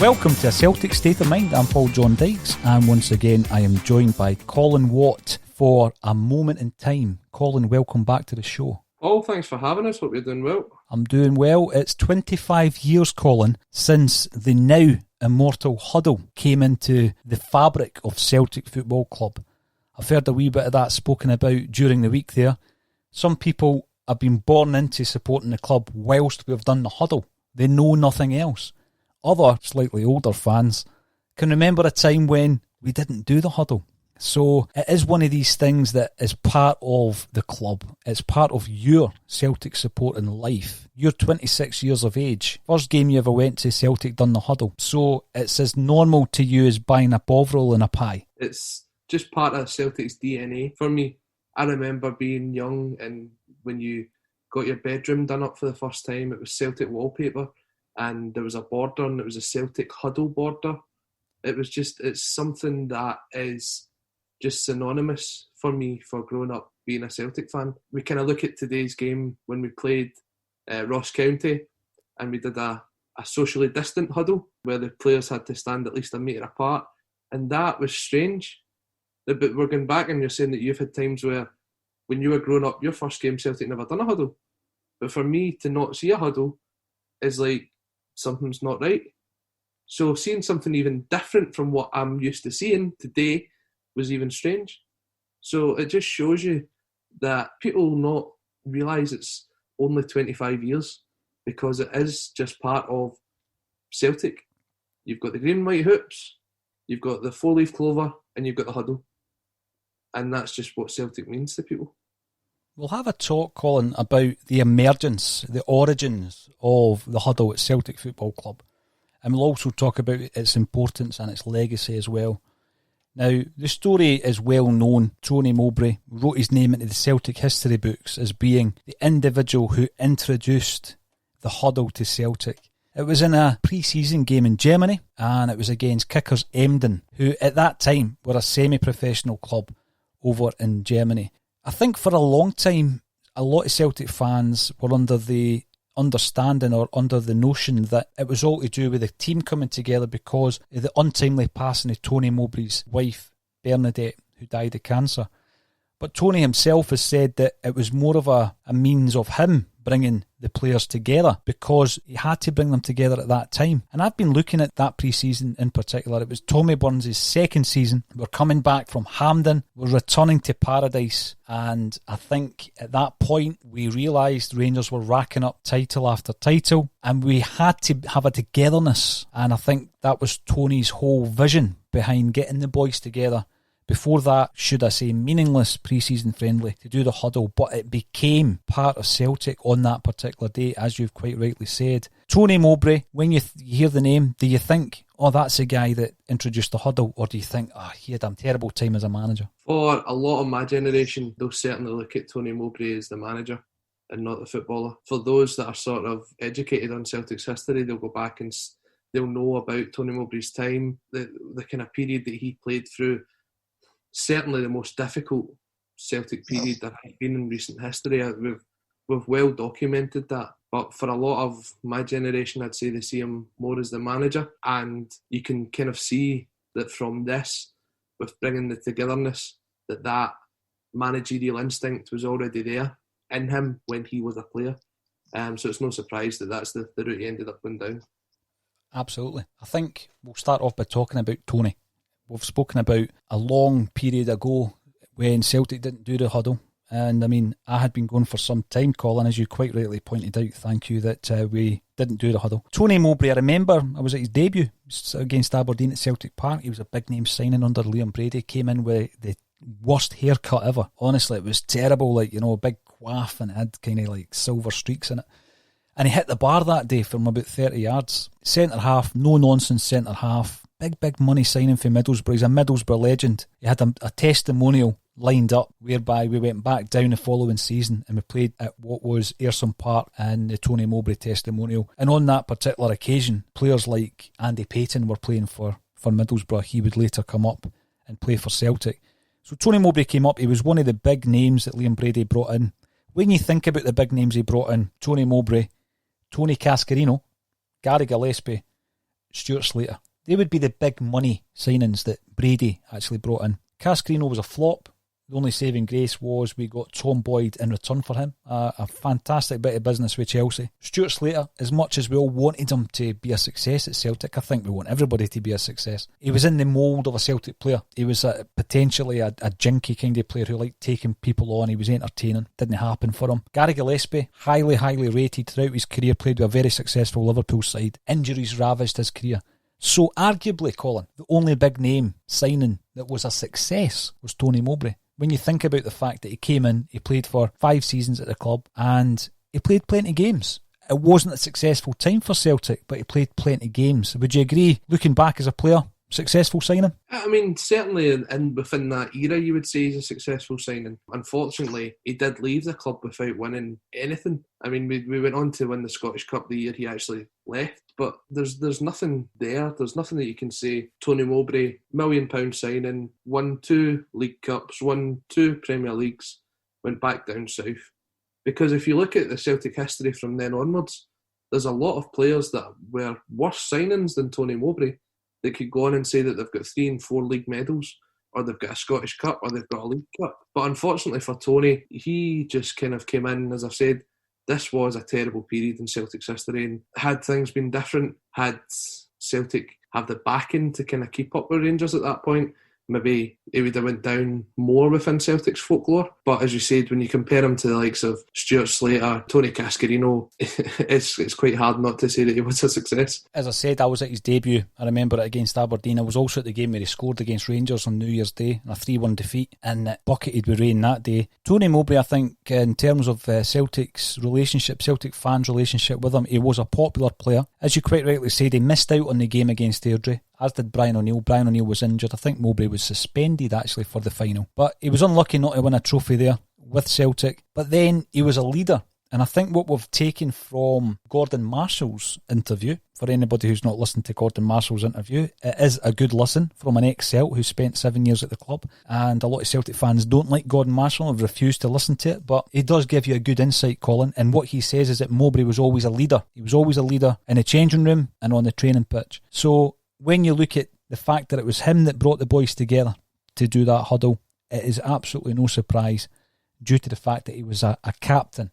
Welcome to Celtic State of Mind. I'm Paul John Dykes, and once again I am joined by Colin Watt for a moment in time. Colin, welcome back to the show. Oh, thanks for having us. Hope you're doing well. I'm doing well. It's 25 years, Colin, since the now immortal Huddle came into the fabric of Celtic Football Club. I've heard a wee bit of that spoken about during the week there. Some people have been born into supporting the club whilst we've done the Huddle. They know nothing else. Other, slightly older fans can remember a time when we didn't do the Huddle. So it is one of these things that is part of the club. It's part of your Celtic supporting life. You're 26 years of age. First game you ever went to, Celtic done the Huddle. So it's as normal to you as buying a bovril and a pie. It's just part of Celtic's DNA. For me, I remember being young, and when you got your bedroom done up for the first time, it was Celtic wallpaper. And there was a border, and it was a Celtic Huddle border. It's something that is just synonymous for me for growing up being a Celtic fan. We kind of look at today's game when we played Ross County, and we did a socially distant huddle where the players had to stand at least a metre apart. And that was strange. But we're going back, and you're saying that you've had times where when you were growing up, your first game, Celtic never done a huddle. But for me to not see a huddle is like, something's not right. So seeing something even different from what I'm used to seeing today was even strange. So it just shows you that people will not realise it's only 25 years, because it is just part of Celtic. You've got the green and white hoops, you've got the four-leaf clover, and you've got the Huddle. And that's just what Celtic means to people. We'll have a talk, Colin, about the emergence, the origins of the Huddle at Celtic Football Club. And we'll also talk about its importance and its legacy as well. Now, the story is well known. Tony Mowbray wrote his name into the Celtic history books as being the individual who introduced the Huddle to Celtic. It was in a pre-season game in Germany, and it was against Kickers Emden, who at that time were a semi-professional club over in Germany. I think for a long time, a lot of Celtic fans were under the understanding or under the notion that it was all to do with the team coming together because of the untimely passing of Tony Mowbray's wife, Bernadette, who died of cancer. But Tony himself has said that it was more of a means of him bringing the players together because he had to bring them together at that time. And I've been looking at that pre-season in particular. It was Tommy Burns' second season. We're coming back from Hampden. We're returning to Paradise. And I think at that point we realised Rangers were racking up title after title, and we had to have a togetherness. And I think that was Tony's whole vision behind getting the boys together. Before that, should I say, meaningless pre-season friendly to do the Huddle, but it became part of Celtic on that particular day, as you've quite rightly said. Tony Mowbray, when you hear the name, do you think, oh, that's the guy that introduced the Huddle, or do you think, he had a terrible time as a manager? For a lot of my generation, they'll certainly look at Tony Mowbray as the manager and not the footballer. For those that are sort of educated on Celtic's history, they'll go back and they'll know about Tony Mowbray's time, the kind of period that he played through. Certainly the most difficult Celtic period that has been in recent history. We've well documented that. But for a lot of my generation, I'd say they see him more as the manager. And you can kind of see that from this, with bringing the togetherness, that managerial instinct was already there in him when he was a player. So it's no surprise that that's the route he ended up going down. Absolutely. I think we'll start off by talking about Tony. We've spoken about a long period ago when Celtic didn't do the Huddle. And I mean, I had been going for some time, Colin, as you quite rightly pointed out. Thank you that we didn't do the Huddle. Tony Mowbray, I remember, I was at his debut against Aberdeen at Celtic Park. He was a big name signing under Liam Brady. Came in with the worst haircut ever. Honestly, it was terrible, like, a big quaff, and it had kind of like silver streaks in it. And he hit the bar that day from about 30 yards. Centre half, no nonsense centre half. Big money signing for Middlesbrough. He's a Middlesbrough legend. He had a testimonial lined up whereby we went back down the following season and we played at what was Ayresome Park and the Tony Mowbray testimonial. And on that particular occasion, players like Andy Payton were playing for Middlesbrough. He would later come up and play for Celtic. So Tony Mowbray came up. He was one of the big names that Liam Brady brought in. When you think about the big names he brought in, Tony Mowbray, Tony Cascarino, Gary Gillespie, Stuart Slater, they would be the big money signings that Brady actually brought in. Cascarino was a flop. The only saving grace was we got Tom Boyd in return for him. A fantastic bit of business with Chelsea. Stuart Slater, as much as we all wanted him to be a success at Celtic, I think we want everybody to be a success. He was in the mould of a Celtic player. He was potentially a jinky kind of player who liked taking people on. He was entertaining. Didn't happen for him. Gary Gillespie, highly rated throughout his career, played with a very successful Liverpool side. Injuries ravaged his career. So arguably, Colin, the only big name signing that was a success was Tony Mowbray. When you think about the fact that he came in, he played for 5 seasons at the club and he played plenty of games. It wasn't a successful time for Celtic, but he played plenty of games. Would you agree, looking back as a player, successful signing? I mean, certainly within that era, you would say he's a successful signing. Unfortunately, he did leave the club without winning anything. I mean, we went on to win the Scottish Cup the year he actually left, but there's nothing there. There's nothing that you can say. Tony Mowbray, £1 million signing, won 2 League Cups, won 2 Premier Leagues, went back down south. Because if you look at the Celtic history from then onwards, there's a lot of players that were worse signings than Tony Mowbray. They could go on and say that they've got 3 and 4 league medals, or they've got a Scottish Cup, or they've got a League Cup. But unfortunately for Tony, he just kind of came in, as I've said, this was a terrible period in Celtic's history, and had things been different, had Celtic have the backing to kind of keep up with Rangers at that point, maybe he would have went down more within Celtic's folklore. But as you said, when you compare him to the likes of Stuart Slater, Tony Cascarino, it's quite hard not to say that he was a success. As I said, I was at his debut. I remember it against Aberdeen. I was also at the game where he scored against Rangers on New Year's Day in a 3-1 defeat, and bucketed with rain that day. Tony Mowbray, I think, in terms of Celtic's relationship, Celtic fans' relationship with him, he was a popular player. As you quite rightly said, he missed out on the game against Airdrie, as did Brian O'Neill. Brian O'Neill was injured. I think Mowbray was suspended actually for the final. But he was unlucky not to win a trophy there with Celtic. But then he was a leader. And I think what we've taken from Gordon Marshall's interview, for anybody who's not listened to Gordon Marshall's interview, it is a good listen from an ex-Celt who spent 7 years at the club. And a lot of Celtic fans don't like Gordon Marshall and have refused to listen to it. But he does give you a good insight, Colin. And what he says is that Mowbray was always a leader. He was always a leader in the changing room and on the training pitch. So when you look at the fact that it was him that brought the boys together to do that huddle, it is absolutely no surprise, due to the fact that he was a captain.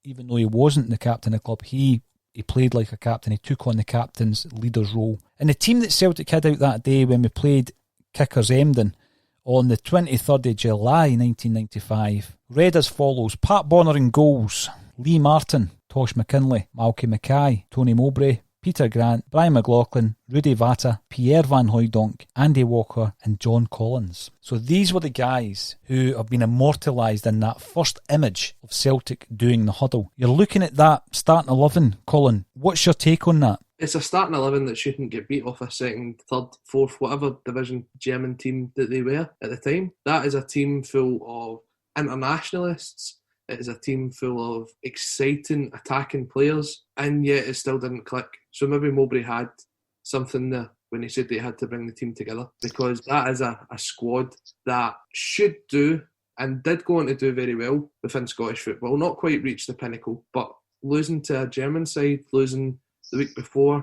Even though he wasn't the captain of the club, he played like a captain. He took on the captain's leader's role. And the team that Celtic had out that day when we played Kickers Emden on the 23rd of July 1995 read as follows: Pat Bonner in goals, Lee Martin, Tosh McKinlay, Malky Mackay, Tony Mowbray, Peter Grant, Brian McLaughlin, Rudy Vata, Pierre Van Hooijdonk, Andy Walker and John Collins. So these were the guys who have been immortalised in that first image of Celtic doing the huddle. You're looking at that starting 11, Colin. What's your take on that? It's a starting 11 that shouldn't get beat off a second, third, fourth, whatever division German team that they were at the time. That is a team full of internationalists. It is a team full of exciting, attacking players, and yet it still didn't click. So maybe Mowbray had something there when he said they had to bring the team together, because that is a squad that should do and did go on to do very well within Scottish football. Not quite reach the pinnacle, but losing to a German side, losing the week before,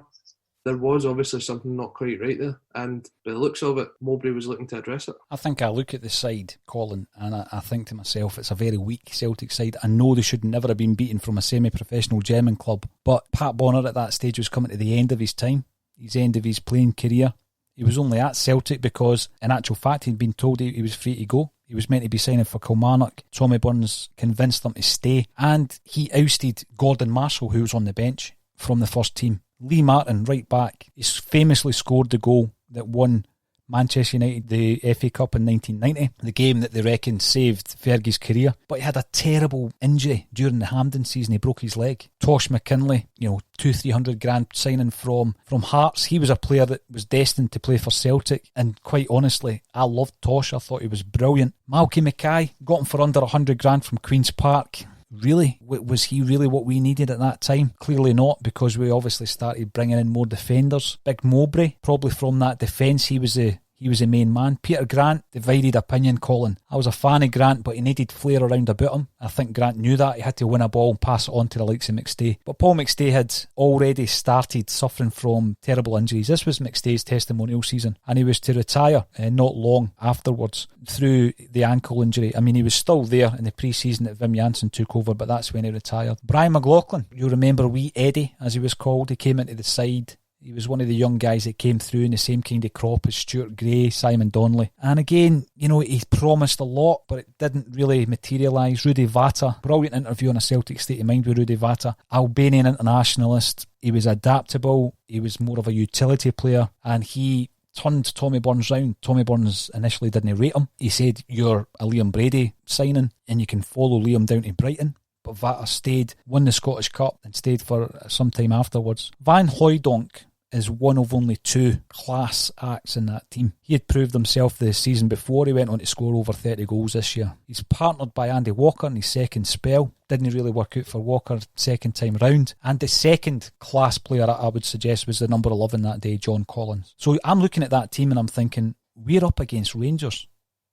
there was obviously something not quite right there, and by the looks of it, Mowbray was looking to address it. I think I look at the side, Colin, and I think to myself, it's a very weak Celtic side. I know they should never have been beaten from a semi-professional German club, but Pat Bonner at that stage was coming to the end of his time, his end of his playing career. He was only at Celtic because, in actual fact, he'd been told he was free to go. He was meant to be signing for Kilmarnock. Tommy Burns convinced him to stay, and he ousted Gordon Marshall, who was on the bench, from the first team. Lee Martin, right back, he famously scored the goal that won Manchester United the FA Cup in 1990, the game that they reckon saved Fergie's career. But he had a terrible injury during the Hampden season. He broke his leg. Tosh McKinley, 200-300 grand signing from Hearts. He was a player that was destined to play for Celtic, and quite honestly, I loved Tosh. I thought he was brilliant. Malky Mackay got him for under 100 grand from Queen's Park. Really? Was he really what we needed at that time? Clearly not, because we obviously started bringing in more defenders. Big Mowbray, probably from that defence, he was the main man. Peter Grant, divided opinion, Colin. I was a fan of Grant, but he needed flair around about him. I think Grant knew that. He had to win a ball and pass it on to the likes of McStay. But Paul McStay had already started suffering from terrible injuries. This was McStay's testimonial season, and he was to retire not long afterwards through the ankle injury. I mean, he was still there in the pre-season that Wim Jansen took over, but that's when he retired. Brian McLaughlin, you remember wee Eddie, as he was called. He came into the side. He was one of the young guys that came through in the same kind of crop as Stuart Gray, Simon Donnelly. And again, he promised a lot, but it didn't really materialise. Rudy Vata, brilliant interview on A Celtic State of Mind with Rudy Vata. Albanian internationalist. He was adaptable. He was more of a utility player, and he turned Tommy Burns round. Tommy Burns initially didn't rate him. He said, "You're a Liam Brady signing, and you can follow Liam down to Brighton." But Vata stayed, won the Scottish Cup, and stayed for some time afterwards. Van Hooijdonk is one of only two class acts in that team. He had proved himself the season before. He went on to score over 30 goals this year. He's partnered by Andy Walker in his second spell. Didn't really work out for Walker second time round. And the second class player I would suggest was the number 11 that day, John Collins. So I'm looking at that team and I'm thinking, we're up against Rangers,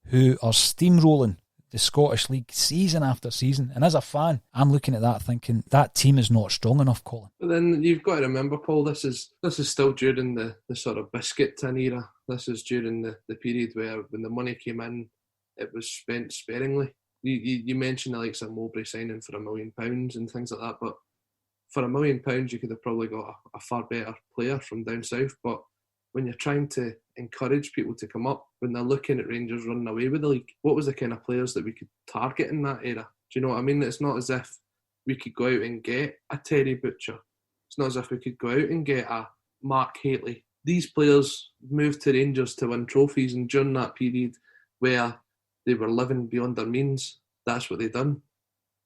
who are steamrolling the Scottish League season after season. And as a fan, I'm looking at that thinking that team is not strong enough, Colin. But then you've got to remember, Paul, this is still during the sort of biscuit tin era. This is during the period where when the money came in, it was spent sparingly. You mentioned the likes of Mowbray signing for £1 million and things like that, but for £1 million you could have probably got a far better player from down south. But when you're trying to encourage people to come up, when they're looking at Rangers running away with the league, what was the kind of players that we could target in that era? Do you know what I mean? It's not as if we could go out and get a Terry Butcher. It's not as if we could go out and get a Mark Hateley. These players moved to Rangers to win trophies, and during that period where they were living beyond their means, that's what they done.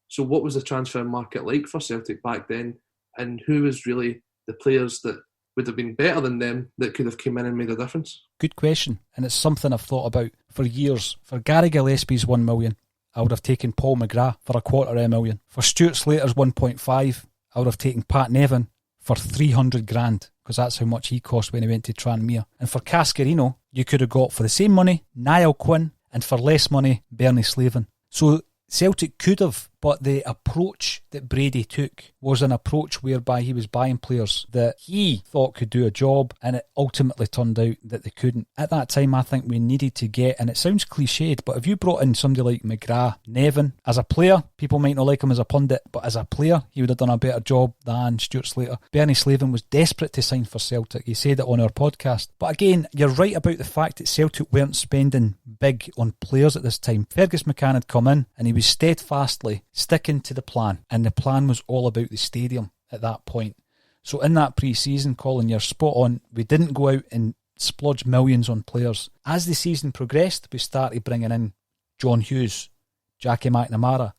So what was the transfer market like for Celtic back then, and who was really the players that would have been better than them that could have come in and made a difference? Good question, and it's something I've thought about for years. For Gary Gillespie's $1 million, I would have taken Paul McGrath for $250,000. For Stuart Slater's 1.5, I would have taken Pat Nevin for 300 grand, because that's how much he cost when he went to Tranmere. And for Cascarino, you could have got, for the same money, Niall Quinn, and for less money, Bernie Slavin. So Celtic could have, but the approach that Brady took was an approach whereby he was buying players that he thought could do a job, and it ultimately turned out that they couldn't. At that time, I think we needed to get, and it sounds cliched, but if you brought in somebody like McGrath, Nevin, as a player, people might not like him as a pundit, but as a player, he would have done a better job than Stuart Slater. Bernie Slavin was desperate to sign for Celtic. He said it on our podcast. But again, you're right about the fact that Celtic weren't spending big on players at this time. Fergus McCann had come in, and he was steadfastly sticking to the plan, and the plan was all about the stadium at that point. So in that pre-season, Colin, you're spot on. We didn't go out and splurge millions on players. As the season progressed, we started bringing in John Hughes, Jackie McNamara,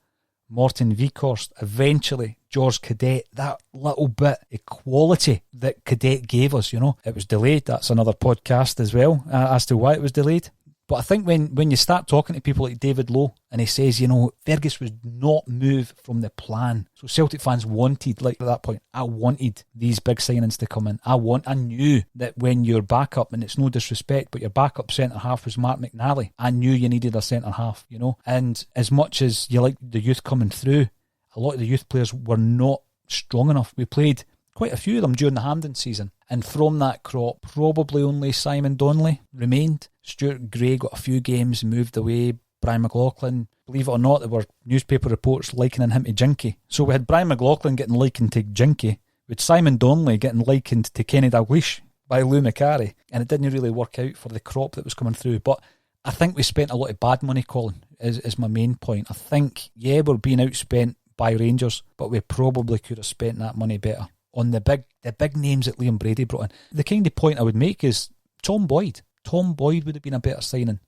Morton Vikhorst, eventually George Cadet. That little bit of quality that Cadet gave us, it was delayed. That's another podcast as well, as to why it was delayed. But I think when you start talking to people like David Lowe, and he says, Fergus would not move from the plan. So Celtic fans wanted, like at that point, I wanted these big signings to come in. I knew that when your backup, and it's no disrespect, but your backup centre-half was Mark McNally, I knew you needed a centre-half, And as much as you like the youth coming through, a lot of the youth players were not strong enough. We played quite a few of them during the Hampden season. And from that crop, probably only Simon Donnelly remained. Stuart Gray got a few games, moved away. Brian McLaughlin, believe it or not, there were newspaper reports likening him to Jinky. So we had Brian McLaughlin getting likened to Jinky, with Simon Donnelly getting likened to Kenny Dalglish by Lou McCarry. And it didn't really work out for the crop that was coming through. But I think we spent a lot of bad money, Colin, is my main point. I think, we're being outspent by Rangers, but we probably could have spent that money better on the big names that Liam Brady brought in. The kind of point I would make is Tom Boyd. Tom Boyd would have been a better signing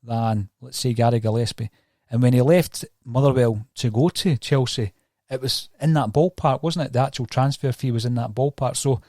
than, let's say, Gary Gillespie. And when he left Motherwell to go to Chelsea, it was in that ballpark, wasn't it? The actual transfer fee was in that ballpark. So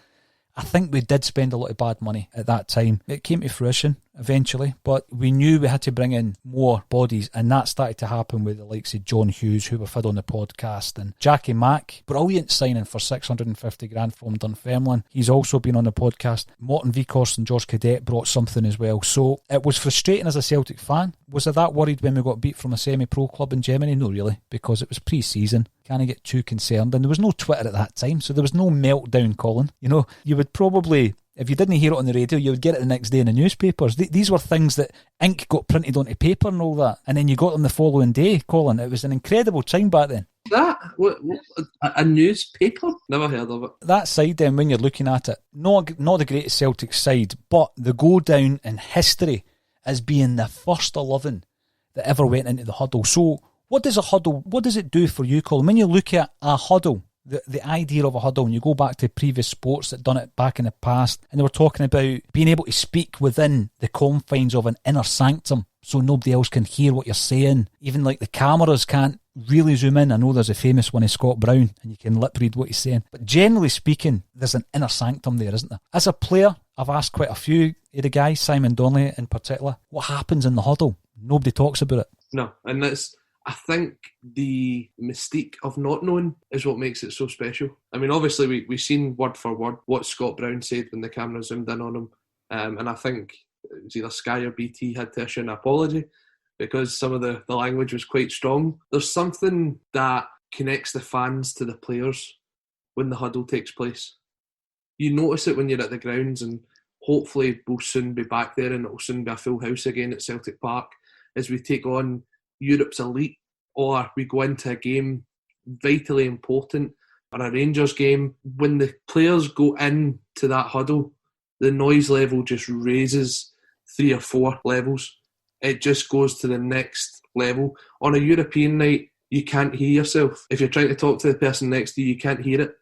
I think we did spend a lot of bad money at that time. It came to fruition eventually, but we knew we had to bring in more bodies, and that started to happen with the likes of John Hughes, who we've had on the podcast, and Jackie Mack, brilliant signing for 650 grand from Dunfermline. He's also been on the podcast. Morton Vickers and George Cadet brought something as well. So it was frustrating as a Celtic fan. Was I that worried when we got beat from a semi-pro club in Germany? No, really, because it was pre-season. Can't get too concerned, and there was no Twitter at that time, so there was no meltdown, Colin. You know, you would probably, if you didn't hear it on the radio, you would get it the next day in the newspapers. These were things that ink got printed onto paper and all that, and then you got them the following day, Colin. It was an incredible time back then. That? What, a newspaper? Never heard of it. That side then, when you're looking at it, not the greatest Celtic side, but they go down in history as being the first 11 that ever went into the huddle. So what does a huddle, what does it do for you, Colin? When you look at a huddle, the idea of a huddle, and you go back to previous sports that done it back in the past, and they were talking about being able to speak within the confines of an inner sanctum so nobody else can hear what you're saying. Even like the cameras can't really zoom in. I know there's a famous one of Scott Brown, and you can lip read what he's saying. But generally speaking, there's an inner sanctum there, isn't there? As a player, I've asked quite a few of the guys, Simon Donnelly in particular, what happens in the huddle? Nobody talks about it. No, and that's, I think the mystique of not knowing is what makes it so special. I mean, obviously, we've seen word for word what Scott Brown said when the camera zoomed in on him. And I think it was either Sky or BT had to issue an apology because some of the language was quite strong. There's something that connects the fans to the players when the huddle takes place. You notice it when you're at the grounds, and hopefully we'll soon be back there and it'll soon be a full house again at Celtic Park as we take on Europe's elite, or we go into a game vitally important, or a Rangers game. When the players go in to that huddle, the noise level just raises 3 or 4 levels. It just goes to the next level. On a European night, you can't hear yourself. If you're trying to talk to the person next to you, you can't hear it.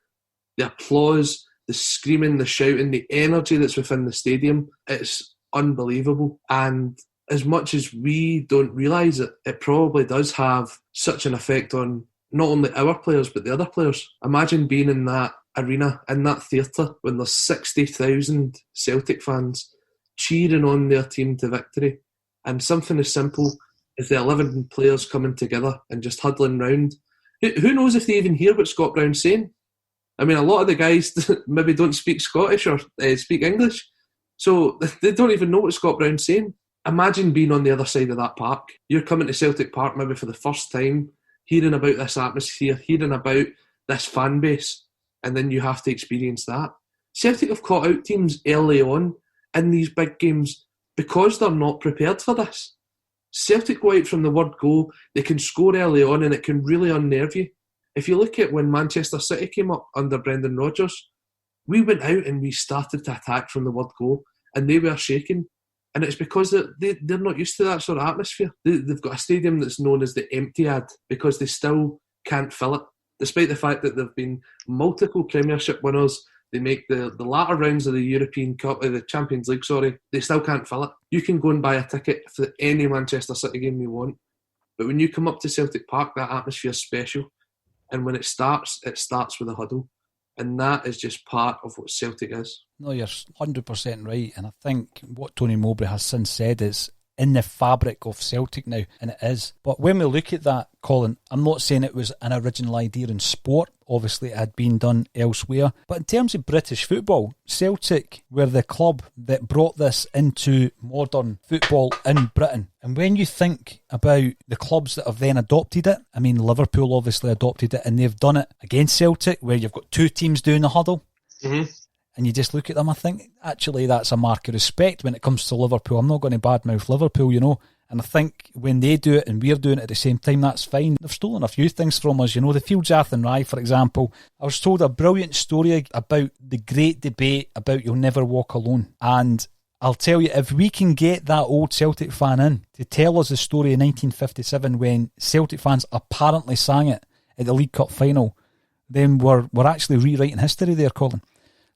The applause, the screaming, the shouting, the energy that's within the stadium, it's unbelievable. And as much as we don't realise it, it probably does have such an effect on not only our players, but the other players. Imagine being in that arena, in that theatre, when there's 60,000 Celtic fans cheering on their team to victory. And something as simple as the 11 players coming together and just huddling round. Who knows if they even hear what Scott Brown's saying? I mean, a lot of the guys maybe don't speak Scottish or speak English, so they don't even know what Scott Brown's saying. Imagine being on the other side of that park. You're coming to Celtic Park maybe for the first time, hearing about this atmosphere, hearing about this fan base, and then you have to experience that. Celtic have caught out teams early on in these big games because they're not prepared for this. Celtic go out from the word go, they can score early on and it can really unnerve you. If you look at when Manchester City came up under Brendan Rodgers, we went out and we started to attack from the word go, and they were shaking. And it's because they're not used to that sort of atmosphere. They've got a stadium that's known as the Emptyad because they still can't fill it. Despite the fact that they've been multiple Premiership winners, they make the latter rounds of the European Cup, the Champions League, they still can't fill it. You can go and buy a ticket for any Manchester City game you want. But when you come up to Celtic Park, that atmosphere is special. And when it starts with a huddle. And that is just part of what Celtic is. No, you're 100% right. And I think what Tony Mowbray has since said is in the fabric of Celtic now, and it is. But when we look at that, Colin, I'm not saying it was an original idea in sport. Obviously, it had been done elsewhere. But in terms of British football, Celtic were the club that brought this into modern football in Britain. And when you think about the clubs that have then adopted it, I mean, Liverpool obviously adopted it, and they've done it against Celtic, where you've got 2 teams doing the huddle. Mm-hmm. And you just look at them, I think, actually, that's a mark of respect when it comes to Liverpool. I'm not going to badmouth Liverpool, you know. And I think when they do it and we're doing it at the same time, that's fine. They've stolen a few things from us, you know. The Fields Athenry, for example. I was told a brilliant story about the great debate about You'll Never Walk Alone. And I'll tell you, if we can get that old Celtic fan in to tell us the story in 1957 when Celtic fans apparently sang it at the League Cup final, then we're actually rewriting history there, Colin.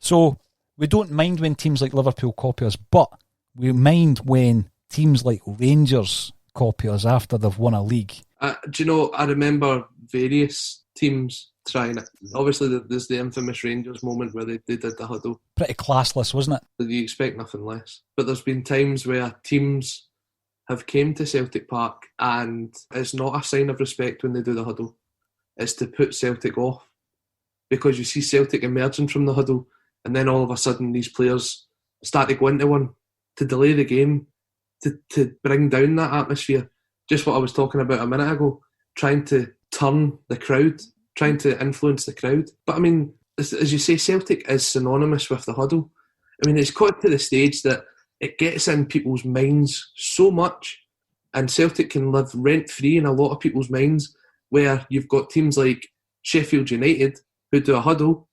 So we don't mind when teams like Liverpool copy us, but Yeah. We mind when teams like Rangers copy us after they've won a league. Do you know, I remember various teams trying it. Obviously, there's the infamous Rangers moment where they did the huddle. Pretty classless, wasn't it? But you expect nothing less. But there's been times where teams have came to Celtic Park and it's not a sign of respect when they do the huddle. It's to put Celtic off. Because you see Celtic emerging from the huddle and then all of a sudden these players start to go into one to delay the game, to bring down that atmosphere. Just what I was talking about a minute ago, trying to turn the crowd, trying to influence the crowd. But I mean, as you say, Celtic is synonymous with the huddle. I mean, it's got to the stage that it gets in people's minds so much, and Celtic can live rent-free in a lot of people's minds, where you've got teams like Sheffield United who do a huddle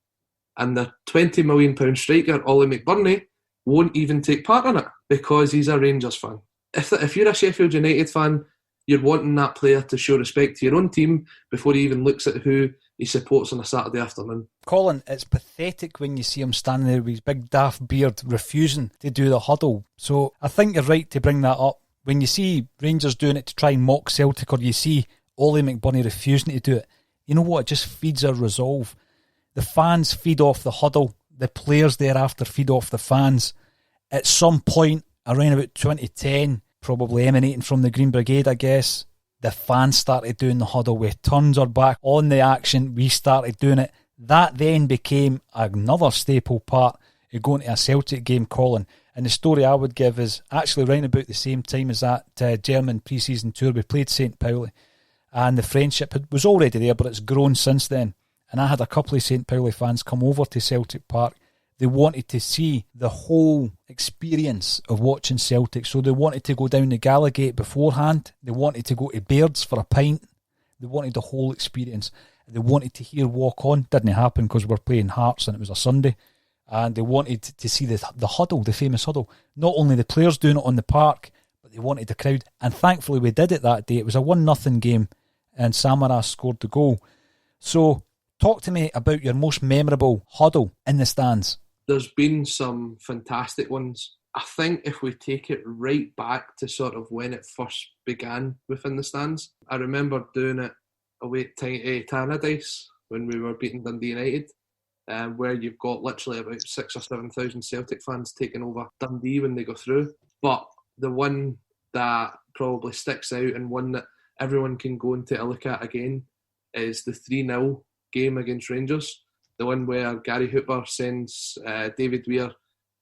and their £20 million striker, Ollie McBurney, won't even take part in it because he's a Rangers fan. If you're a Sheffield United fan, you're wanting that player to show respect to your own team before he even looks at who he supports on a Saturday afternoon. Colin, it's pathetic when you see him standing there with his big daft beard refusing to do the huddle. So I think you're right to bring that up. When you see Rangers doing it to try and mock Celtic, or you see Ollie McBurney refusing to do it, you know what? It just feeds our resolve. The fans feed off the huddle. The players thereafter feed off the fans. At some point around about 2010, probably emanating from the Green Brigade, I guess, the fans started doing the huddle. We turned our back on the action. We started doing it. That then became another staple part of going to a Celtic game, Colin. And the story I would give is actually around about the same time as that German pre-season tour. We played St. Pauli, and the friendship was already there, but it's grown since then. And I had a couple of St. Pauli fans come over to Celtic Park. They wanted to see the whole experience of watching Celtic. So they wanted to go down the Gallagate beforehand. They wanted to go to Baird's for a pint. They wanted the whole experience. They wanted to hear Walk On. Didn't happen because we were playing Hearts and it was a Sunday. And they wanted to see the huddle, the famous huddle. Not only the players doing it on the park, but they wanted the crowd. And thankfully we did it that day. It was a 1-0 game and Samaras scored the goal. So talk to me about your most memorable huddle in the stands. There's been some fantastic ones. I think if we take it right back to sort of when it first began within the stands, I remember doing it away at Tannadice when we were beating Dundee United, where you've got literally about 6,000 or 7,000 Celtic fans taking over Dundee when they go through. But the one that probably sticks out and one that everyone can go and take a look at again is the 3-0 game against Rangers. The one where Gary Hooper sends David Weir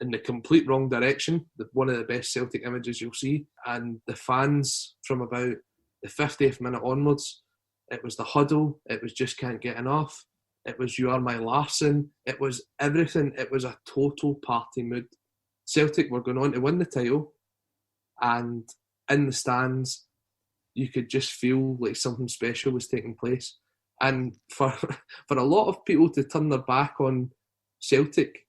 in the complete wrong direction. One of the best Celtic images you'll see. And the fans from about the 50th minute onwards, it was the huddle, it was just can't get enough, it was You Are My Larson, it was everything. It was a total party mood. Celtic were going on to win the title, and in the stands you could just feel like something special was taking place. And for a lot of people to turn their back on Celtic,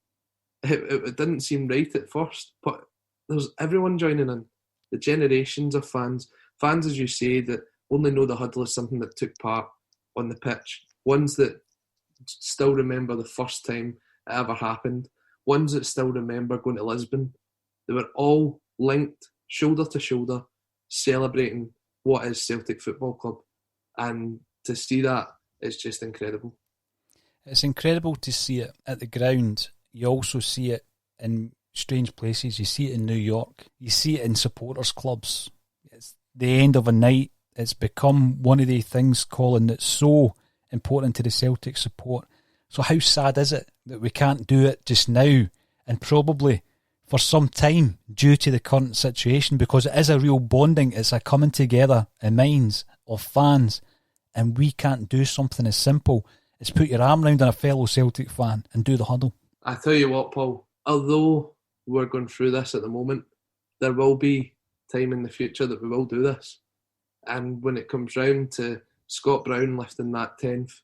it didn't seem right at first, but there's everyone joining in. The generations of fans, as you say, that only know the huddle as something that took part on the pitch, ones that still remember the first time it ever happened, ones that still remember going to Lisbon. They were all linked, shoulder to shoulder, celebrating what is Celtic Football Club. And to see that, it's just incredible. It's incredible to see it at the ground. You also see it in strange places. You see it in New York. You see it in supporters clubs. It's the end of a night. It's become one of the things, Colin, that's so important to the Celtic support. So how sad is it that we can't do it just now and probably for some time due to the current situation, because it is a real bonding. It's a coming together in minds of fans. And we can't do something as simple as put your arm around a fellow Celtic fan and do the huddle. I tell you what, Paul, although we're going through this at the moment, there will be time in the future that we will do this. And when it comes round to Scott Brown lifting that 10th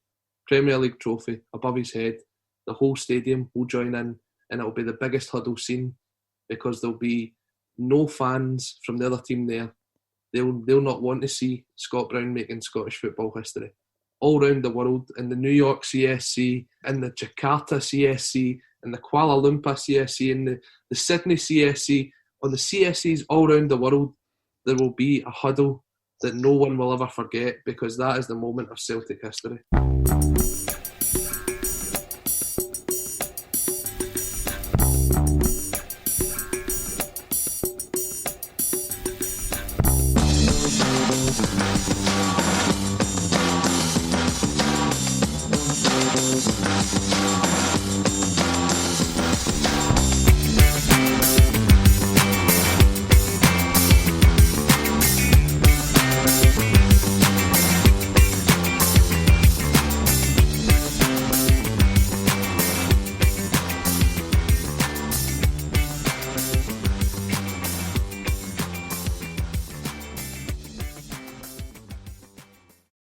Premier League trophy above his head, the whole stadium will join in, and it'll be the biggest huddle scene because there'll be no fans from the other team there. They'll not want to see Scott Brown making Scottish football history. All round the world, in the New York CSC, in the Jakarta CSC, in the Kuala Lumpur CSC, in the Sydney CSC, on the CSCs all around the world, there will be a huddle that no one will ever forget, because that is the moment of Celtic history.